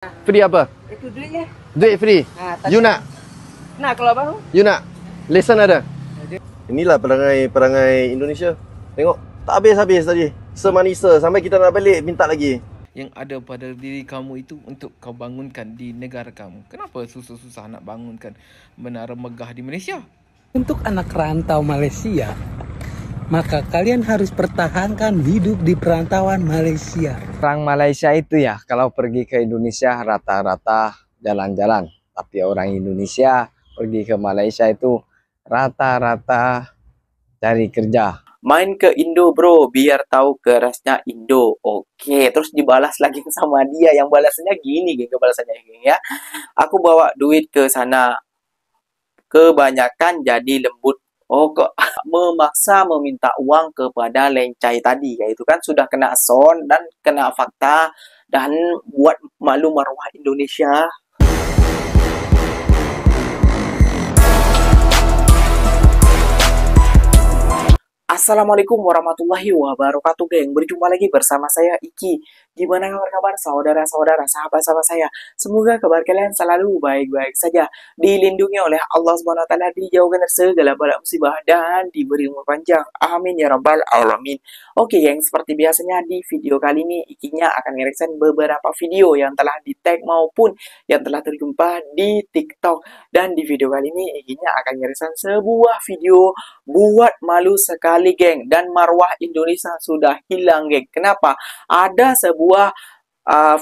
Free apa? Itu duitnya. Duit free. You nak? Nah, kalau abang You nak? Lesen ada? Inilah perangai Indonesia. Tengok, tak habis-habis tadi. Semanisa sampai kita nak balik minta lagi. Yang ada pada diri kamu itu untuk kau bangunkan di negara kamu. Kenapa susah-susah nak bangunkan menara megah di Malaysia? Untuk anak rantau Malaysia, maka kalian harus pertahankan hidup di perantauan Malaysia. Orang Malaysia itu ya, kalau pergi ke Indonesia rata-rata jalan-jalan. Tapi orang Indonesia pergi ke Malaysia itu rata-rata cari kerja. Main ke Indo bro, biar tahu kerasnya Indo. Oke, terus dibalas lagi sama dia. Yang balasannya gini, geng, kebalasannya geng ya. Aku bawa duit ke sana. Kebanyakan jadi lembut. Oh, kok memaksa meminta uang kepada lencai tadi. Yaitu kan sudah kena son dan kena fakta. Dan buat malu marwah Indonesia. Assalamualaikum warahmatullahi wabarakatuh, geng. Berjumpa lagi bersama saya Iki. Gimana kabar saudara-saudara, sahabat-sahabat saya? Semoga kabar kalian selalu baik-baik saja, dilindungi oleh Allah Subhanahu wa taala, dijauhkan dari segala bala musibah dan diberi umur panjang. Amin ya rabbal alamin. Oke, geng, seperti biasanya di video kali ini Ikinya akan ngereaction beberapa video yang telah di-tag maupun yang telah terjumpa di TikTok. Dan di video kali ini Ikinya akan ngereaction sebuah video buat malu sekali, geng, dan marwah Indonesia sudah hilang, geng. Kenapa? Ada sebuah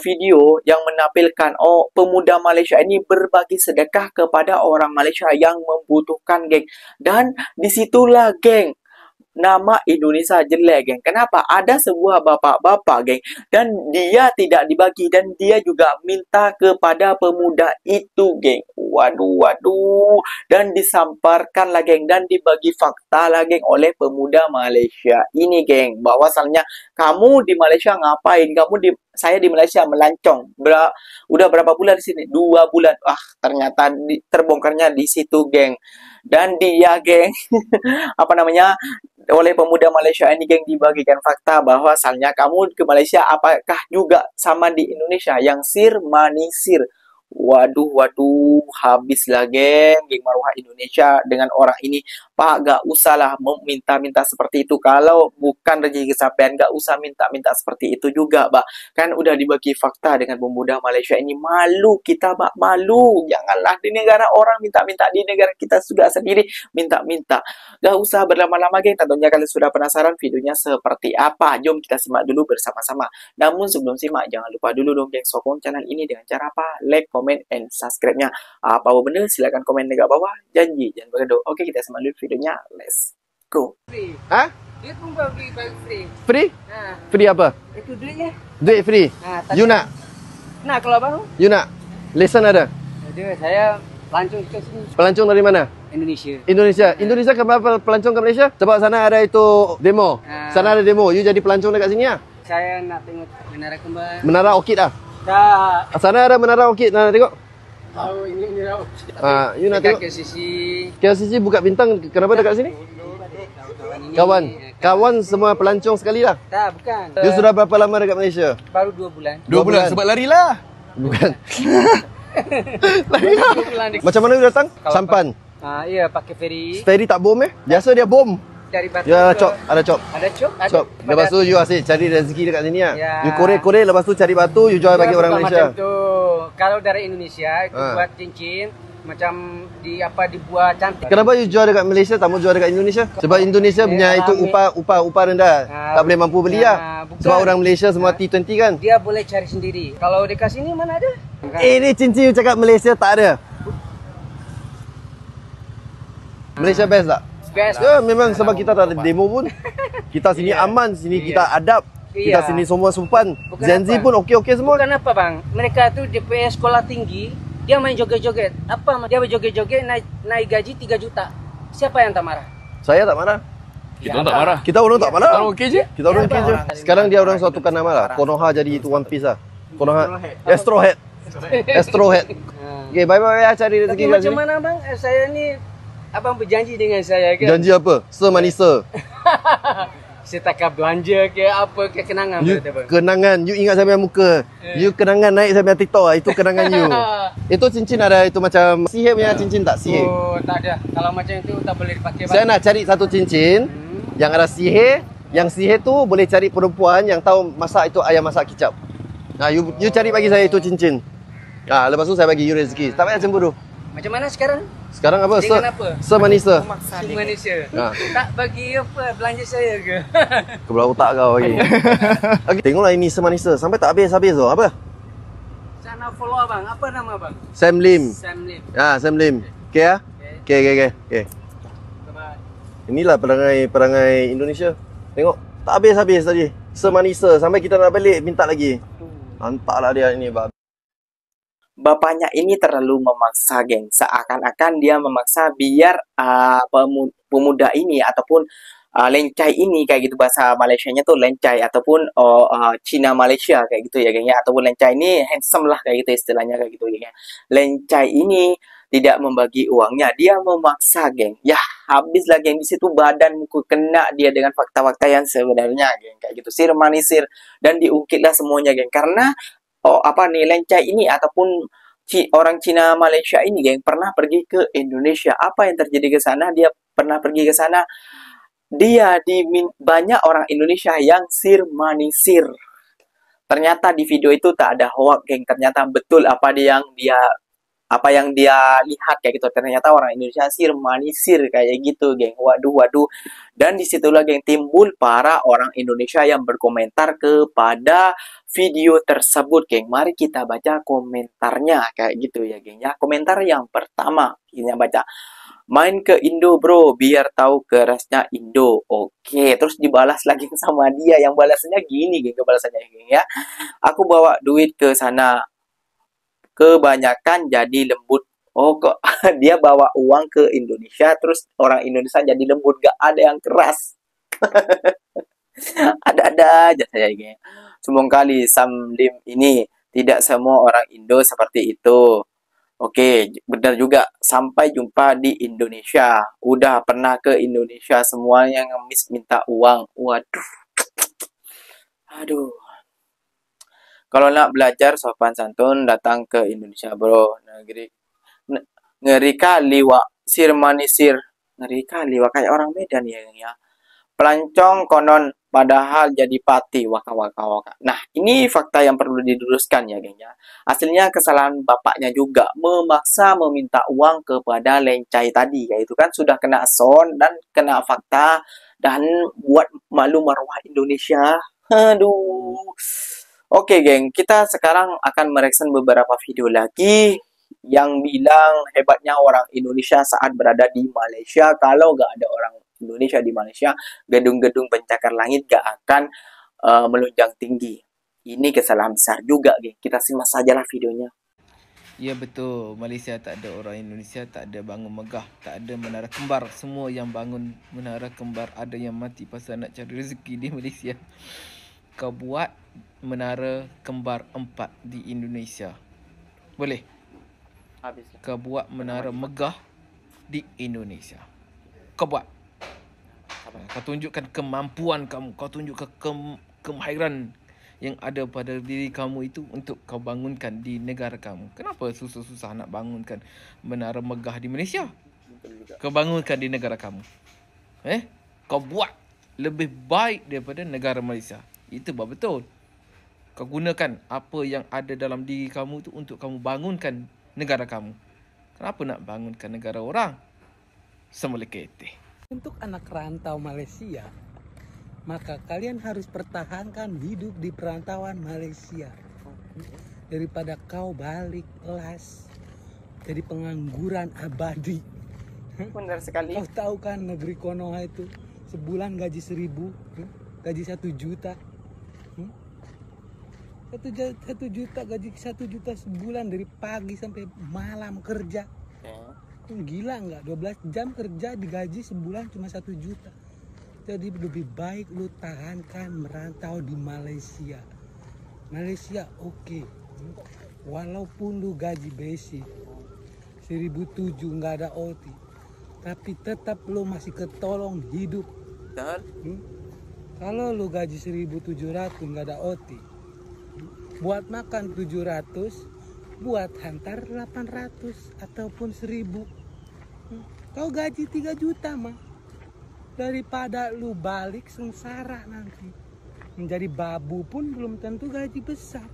video yang menampilkan pemuda Malaysia ini berbagi sedekah kepada orang Malaysia yang membutuhkan, geng. Dan disitulah, geng, nama Indonesia jelek, geng. Kenapa? Ada sebuah bapak-bapak, geng, dan dia tidak dibagi dan dia juga minta kepada pemuda itu, geng. Waduh, dan disamparkan lah, geng, dan dibagi fakta lah, geng, oleh pemuda Malaysia ini, geng, bahwasannya kamu di Malaysia ngapain? Saya di Malaysia melancong. Udah berapa bulan di sini? 2 bulan. Ternyata terbongkarnya di situ, geng. Dan dia, geng, oleh pemuda Malaysia ini, geng, dibagikan fakta bahwa asalnya kamu ke Malaysia apakah juga sama di Indonesia yang sir manisir. Waduh, habislah, geng marwah Indonesia dengan orang ini. Pak, gak usahlah meminta-minta seperti itu. Kalau bukan rezeki kesampaian, gak usah minta-minta seperti itu juga, Pak. Kan udah dibagi fakta dengan pemuda Malaysia ini. Malu kita, Pak, malu. Janganlah di negara orang minta-minta, di negara kita sudah sendiri minta-minta. Gak usah berlama-lama, geng. Tentunya kalian sudah penasaran videonya seperti apa. Jom kita simak dulu bersama-sama. Namun sebelum simak, jangan lupa dulu dong, geng, sokong channel ini dengan cara apa? Like, comment, and subscribe-nya. Apa bener? Silahkan komen dekat bawah. Janji, jangan berkedok. Oke, kita simak dulu videonya. Let's go. free. Hah? Duit pun bagi free. Free? Nah, Free apa? itu duitnya. Duit free. You nak? Nah, kalau abang You nak? Lesen ada? saya langsung ke sini, Pelancong dari mana? Indonesia. Indonesia. Indonesia kenapa pelancong ke Malaysia? Sebab sana ada itu demo. Sana ada demo. You jadi pelancong dekat sini ya? Saya nak tengok menara kembang. Menara Orchid ah. Tak. Sana ada menara Orchid. Nah, tengok. Tahu ini tahu. You nak tengok? Ke sisi KLCC buka bintang. Kenapa dekat sini? Kawan semua pelancong sekali lah. Tak, bukan. You sudah berapa lama dekat Malaysia? Baru 2 bulan. 2 bulan. Sebab larilah. Bukan. Larilah. 2 bulan. Macam mana you datang? Sampan. Iya, pakai ferry Ferry tak bom Biasa dia bom. dari Batu. Ya, ke- cop. Ada cop. Ada cop. Ada. Cop. Lepas tu you asyik cari rezeki dekat sini ya. Ya. You korek-korek lepas tu cari batu you jual bagi orang Malaysia. Macam tu. Kalau dari Indonesia itu buat cincin macam dibuat cantik. Kenapa you jual dekat Malaysia tak mau jual dekat Indonesia? Sebab Indonesia punya itu upah rendah. Tak boleh mampu beli lah. bukan. Sebab orang Malaysia semua T20 kan. Dia boleh cari sendiri. Kalau dekat sini mana ada? Ini cincin you cakap Malaysia tak ada. Malaysia best tak? Best. Ya memang sebab kita tak ada demo pun. Kita sini aman, sini kita adab. Kita Iya. sini semua sopan. Bukan Gen Z apa. pun okey-okey semua. Bukan apa bang, mereka tuh DPS sekolah tinggi, dia main joget-joget. Apa? Dia berjoget-joget naik gaji 3 juta. Siapa yang tak marah? Saya tak marah. Kita tak marah. Kita orang tak marah. Orang okey je. Kita orang okey je. Sekarang dia orang suatu tukar nama lah. Konoha jadi itu One Piece lah. Konoha. Astro Head. Astro Head. Okay, bye-bye ya cari rezeki Tapi kat macam sini. mana bang? Saya ni, abang berjanji dengan saya kan? Janji apa? Semanisa. Setakat belanja ke apa ke kenangan You berarti bang? kenangan, you ingat sampai muka. You kenangan naik sampai TikTok lah, itu kenangan you. Itu cincin ada itu macam sihir punya cincin tak sihir? Oh, tak ada. Kalau macam itu tak boleh dipakai bang. Saya nak cari satu cincin yang ada sihir. Yang sihir tu boleh cari perempuan yang tahu masak itu ayam masak kicap. Nah, you cari bagi saya itu cincin. Ah, lepas tu saya bagi you rezeki. Tak payah cemburu. Macam mana sekarang? Sekarang apa? Dengan apa? Semanisa. Si Malaysia. Ha. Tak bagi apa belanja saya ke? Kebelah otak kau lagi. Okay, tengoklah ini semanisa. Sampai tak habis-habis tu. Apa? Saya nak follow abang. Apa nama abang? Sam Lim. Sam Lim. Sam Lim. Okay ya? Okay. Bye-bye. Inilah perangai Indonesia. Tengok. Tak habis-habis tadi. Semanisa. Sampai kita nak balik minta lagi. Hantarlah dia ini. Bapaknya ini terlalu memaksa, geng. Seakan-akan dia memaksa biar pemuda ini ataupun lencai ini, kayak gitu bahasa Malaysianya tuh lencai ataupun Cina Malaysia kayak gitu ya, geng ya. Ataupun lencai ini handsome lah kayak gitu istilahnya, kayak gitu, geng ya. Lencai ini tidak membagi uangnya, dia memaksa, geng. Ya, habislah, geng. Di situ badan muka kena dia dengan fakta-fakta yang sebenarnya, geng. Kayak gitu, sir manisir dan diungkitlah semuanya, geng. Karena lencai ini ataupun orang Cina Malaysia ini, geng, pernah pergi ke Indonesia. Apa yang terjadi ke sana? Dia pernah pergi ke sana. Banyak orang Indonesia yang sir manisir. Ternyata di video itu tak ada hoax, geng. Ternyata betul apa yang dia lihat kayak gitu. Ternyata orang Indonesia sir manisir kayak gitu, geng. Waduh. Dan disitulah, geng, timbul para orang Indonesia yang berkomentar kepada video tersebut, geng. Mari kita baca komentarnya kayak gitu ya, geng ya. Komentar yang pertama, kita baca. Main ke Indo, bro, biar tahu kerasnya Indo. Oke, terus dibalas lagi sama dia. Yang balasnya gini, geng, kebalasannya, geng ya. Aku bawa duit ke sana. Kebanyakan jadi lembut. Oh, kok dia bawa uang ke Indonesia, terus orang Indonesia jadi lembut, gak ada yang keras. Ada-ada aja saya, geng. Sombong kali Sam Lim ini. Tidak semua orang Indo seperti itu. Oke, benar juga. Sampai jumpa di Indonesia. Udah pernah ke Indonesia, semuanya ngemis minta uang. Waduh. Aduh. Kalau nak belajar sopan santun, datang ke Indonesia, bro. Ngeri kali, Wak. Sir manisir. Ngeri kali, Wak. Kayak orang Medan ya. Pelancong konon, padahal jadi pati. Waka. Nah, ini fakta yang perlu diluruskan ya, geng ya. Hasilnya kesalahan bapaknya juga. Memaksa meminta uang kepada lencai tadi. Yaitu kan sudah kena son dan kena fakta. Dan buat malu marwah Indonesia. Aduh. Oke, geng, kita sekarang akan mereaction beberapa video lagi yang bilang hebatnya orang Indonesia saat berada di Malaysia. Kalau nggak ada orang Indonesia di Malaysia, gedung-gedung pencakar langit nggak akan melunjang tinggi. Ini kesalahan besar juga, geng. Kita simak sajalah videonya. Ya betul, Malaysia tak ada orang Indonesia, tak ada bangun megah, tak ada menara kembar. Semua yang bangun menara kembar ada yang mati pasal nak cari rezeki di Malaysia. Kau buat menara kembar 4 di Indonesia. Boleh? Habis. Kau buat menara megah di Indonesia. Kau buat. Kau tunjukkan kemampuan kamu. Kau tunjukkan kemahiran yang ada pada diri kamu itu untuk kau bangunkan di negara kamu. Kenapa susah-susah nak bangunkan menara megah di Malaysia? Kau bangunkan di negara kamu. Kau buat lebih baik daripada negara Malaysia. Itu betul. Kau gunakan apa yang ada dalam diri kamu tu untuk kamu bangunkan negara kamu. Kenapa nak bangunkan negara orang? Semula keteh. Untuk anak rantau Malaysia, maka kalian harus pertahankan hidup di perantauan Malaysia. Daripada kau balik kelas jadi pengangguran abadi. Benar sekali. Kau tahu kan negeri Konoha itu sebulan gaji 1.000, gaji 1 juta. 1 juta, gaji 1 juta sebulan dari pagi sampai malam kerja. Gila nggak? 12 jam kerja digaji sebulan cuma 1 juta. Jadi lebih baik lu tahankan merantau di Malaysia. Malaysia oke. Walaupun lu gaji basic 1.700 nggak ada OT, tapi tetap lu masih ketolong hidup. Kalau lu gaji 1.700 nggak ada OT, buat makan 700, buat hantar 800 ataupun 1.000. Kau gaji 3 juta mah, daripada lu balik sengsara nanti. Menjadi babu pun belum tentu gaji besar.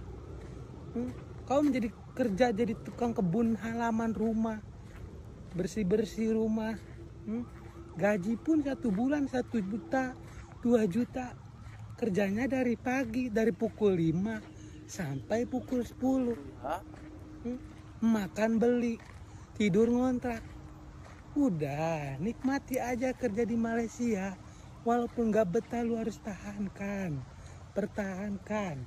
Kau menjadi kerja jadi tukang kebun halaman rumah, bersih-bersih rumah. Gaji pun 1 bulan 1 juta, 2 juta. Kerjanya dari pagi, dari pukul 5 sampai pukul 10. Makan beli, tidur ngontrak. Udah, nikmati aja kerja di Malaysia. Walaupun gak betah, lu harus tahankan. Pertahankan.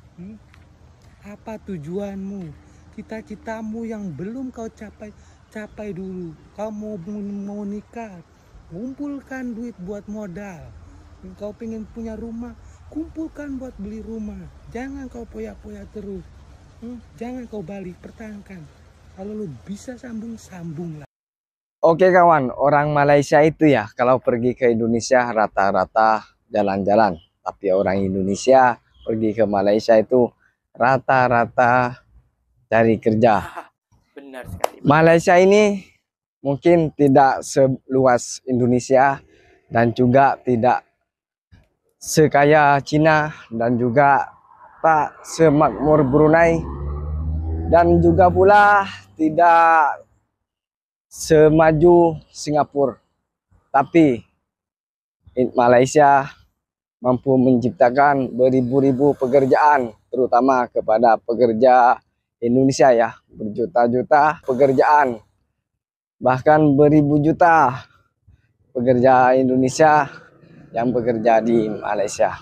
Apa tujuanmu? Cita-citamu yang belum kau capai dulu. Kau mau nikah, kumpulkan duit buat modal. Kau pengen punya rumah, kumpulkan buat beli rumah. Jangan kau poya-poya terus. Jangan kau balik, pertahankan. Kalau lu bisa sambung lah. Oke kawan, orang Malaysia itu ya kalau pergi ke Indonesia rata-rata jalan-jalan. Tapi orang Indonesia pergi ke Malaysia itu rata-rata cari kerja. Benar sekali. Malaysia ini mungkin tidak seluas Indonesia dan juga tidak sekaya Cina dan juga tak semakmur Brunei dan juga pula tidak semaju Singapura. Tapi Malaysia mampu menciptakan beribu-ribu pekerjaan, terutama kepada pekerja Indonesia ya, berjuta-juta pekerjaan, bahkan beribu juta pekerja Indonesia yang bekerja di Malaysia.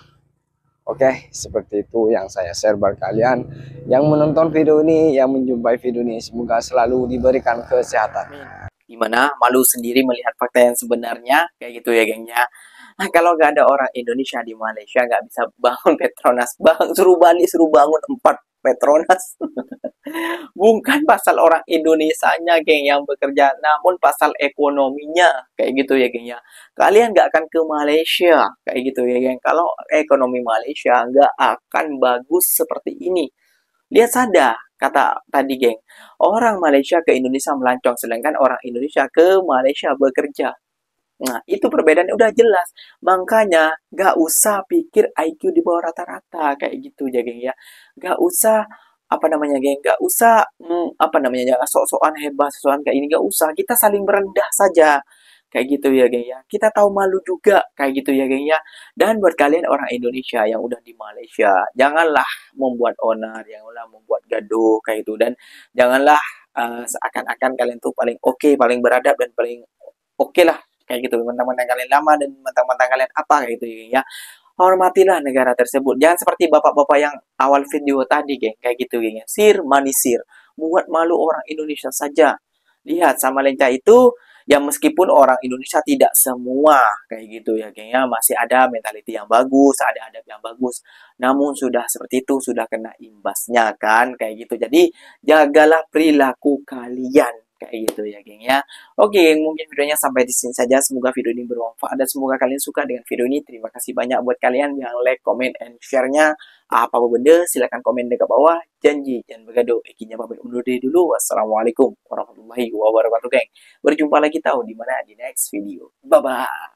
Oke, seperti itu yang saya share buat kalian yang menonton video ini, yang menjumpai video ini. Semoga selalu diberikan kesehatan. Gimana? Malu sendiri melihat fakta yang sebenarnya kayak gitu ya gengnya. Nah, kalau nggak ada orang Indonesia di Malaysia nggak bisa bangun Petronas, bang suruh balik suruh bangun 4 Petronas. Bukan pasal orang Indonesianya geng yang bekerja, namun pasal ekonominya kayak gitu ya geng ya. Kalian nggak akan ke Malaysia kayak gitu ya geng. Kalau ekonomi Malaysia nggak akan bagus seperti ini. Lihat saja kata tadi geng, orang Malaysia ke Indonesia melancong, sedangkan orang Indonesia ke Malaysia bekerja. Nah, itu perbedaannya udah jelas. Makanya, gak usah pikir IQ di bawah rata-rata. Kayak gitu ya, geng ya. Gak usah, apa namanya, geng. Gak usah, apa namanya, sok-sokan hebat, sok-sokan kayak ini. Gak usah, kita saling merendah saja. Kayak gitu ya, geng ya. Kita tahu malu juga. Kayak gitu ya, geng ya. Dan buat kalian orang Indonesia yang udah di Malaysia, janganlah membuat onar, janganlah membuat gaduh, kayak gitu. Dan janganlah seakan-akan kalian tuh paling oke, paling beradab, dan paling oke lah kayak gitu, mentang-mentang kalian lama dan mentang-mentang kalian apa kayak gitu ya. Hormatilah negara tersebut. Jangan seperti bapak-bapak yang awal video tadi, geng, kayak gitu, geng ya. Sir manisir, buat malu orang Indonesia saja. Lihat sama lenca itu, ya meskipun orang Indonesia tidak semua kayak gitu ya, geng ya, masih ada mentality yang bagus, ada adab yang bagus. Namun sudah seperti itu, sudah kena imbasnya kan, kayak gitu. Jadi jagalah perilaku kalian. Kayak gitu ya, geng ya. Oke, geng, mungkin videonya sampai di sini saja. Semoga video ini bermanfaat dan semoga kalian suka dengan video ini. Terima kasih banyak buat kalian yang like, comment, and share-nya. Apa benda, silahkan komen di bawah. Janji, jangan bergaduh. Ikinya pamit undur diri dulu. Wassalamualaikum warahmatullahi wabarakatuh, geng. Berjumpa lagi tahu di mana di next video. Bye-bye.